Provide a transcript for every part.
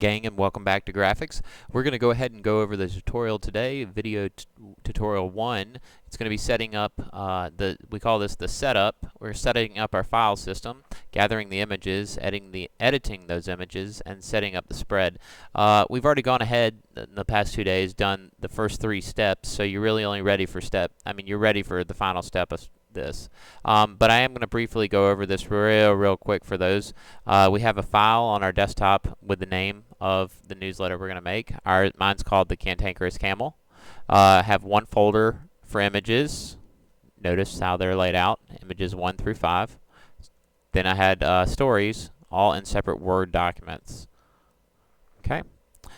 gang, and welcome back to Graphics. We're going to go ahead and go over the tutorial today, video tutorial 1. It's going to be setting up, we call this the setup. We're setting up our file system, gathering the images, editing those images, and setting up the spread. We've already gone ahead in the past 2 days, done the first 3 steps, so you're really only ready for you're ready for the final step of this. But I am going to briefly go over this real quick for those. We have a file on our desktop with the name of the newsletter we're going to make. Mine's called the Cantankerous Camel. I have one folder for images. Notice how they're laid out, images 1 through 5. Then I had stories, all in separate Word documents. Okay,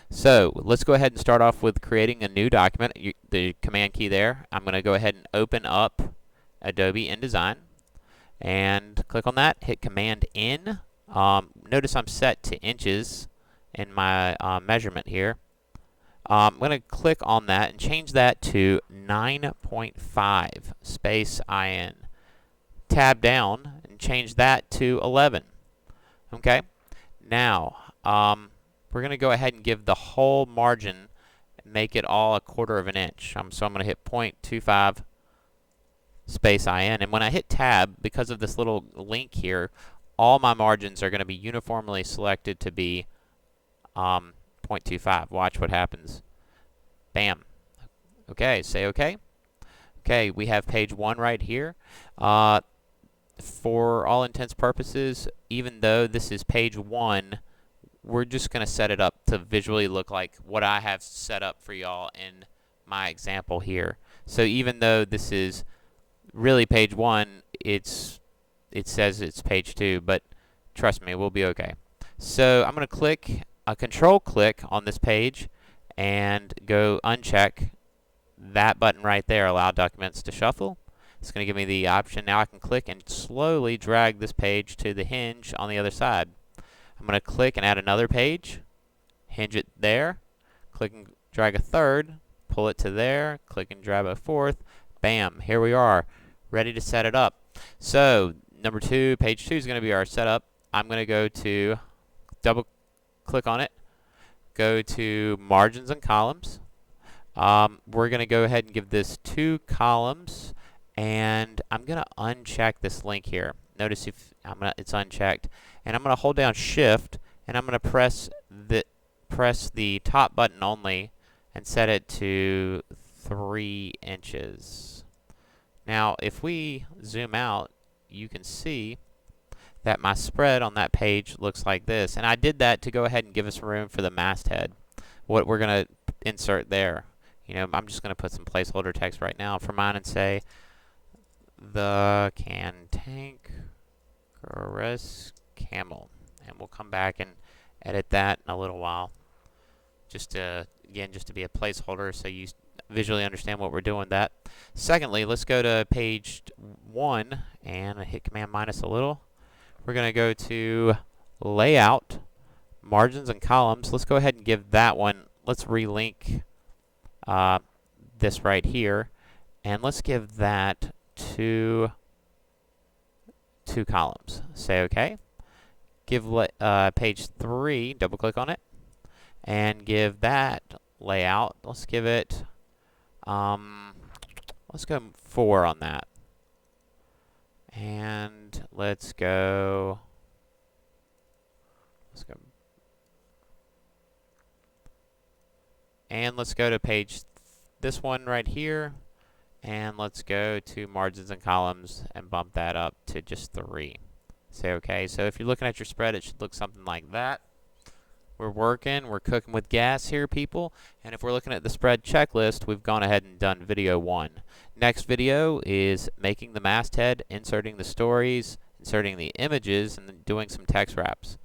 so let's go ahead and start off with creating a new document. The command key there, I'm going to go ahead and open up Adobe InDesign and click on that, hit Command N. Notice I'm set to inches in my measurement here. I'm going to click on that and change that to 9.5 space IN. Tab down and change that to 11. Okay, now we're going to go ahead and give the whole margin, make it all 1/4 of an inch. So I'm going to hit 0.25 space IN, and when I hit tab, because of this little link here, all my margins are going to be uniformly selected to be 0.25. Watch what happens. Bam. Okay, say okay. Okay, we have page 1 right here. For all intents purposes, even though this is page 1, we're just going to set it up to visually look like what I have set up for y'all in my example here. So even though this is really page 1, it says it's page 2, but trust me, we'll be okay. So I'm going to click a control click on this page and go uncheck that button right there, allow documents to shuffle. It's going to give me the option. Now I can click and slowly drag this page to the hinge on the other side. I'm going to click and add another page, hinge it there, click and drag a third, pull it to there, click and drag a fourth. Bam, here we are, ready to set it up. So number 2, page 2 is going to be our setup. I'm going to go to, double click on it, go to margins and columns. We're going to go ahead and give this 2 columns, and I'm going to uncheck this link here. Notice it's unchecked, and I'm going to hold down Shift, and I'm going to press the top button only and set it to 3 inches. Now, if we zoom out, you can see that my spread on that page looks like this. And I did that to go ahead and give us room for the masthead, what we're going to insert there. You know, I'm just going to put some placeholder text right now for mine and say, the Cantankerous Camel. And we'll come back and edit that in a little while. Just to be a placeholder so you visually understand what we're doing with that. Secondly, let's go to page 1 and hit Command minus a little. We're going to go to Layout, Margins and Columns. Let's go ahead and give that one, let's relink this right here, and let's give that 2 columns. Say OK. Give page 3, double click on it, and give that layout, let's give it, let's go 4 on that. And let's go to page, this one right here, and let's go to margins and columns and bump that up to just 3. Say OK. So if you're looking at your spread, it should look something like that. We're cooking with gas here, people. And if we're looking at the spread checklist, we've gone ahead and done video 1. Next video is making the masthead, inserting the stories, inserting the images, and then doing some text wraps.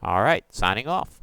All right, signing off.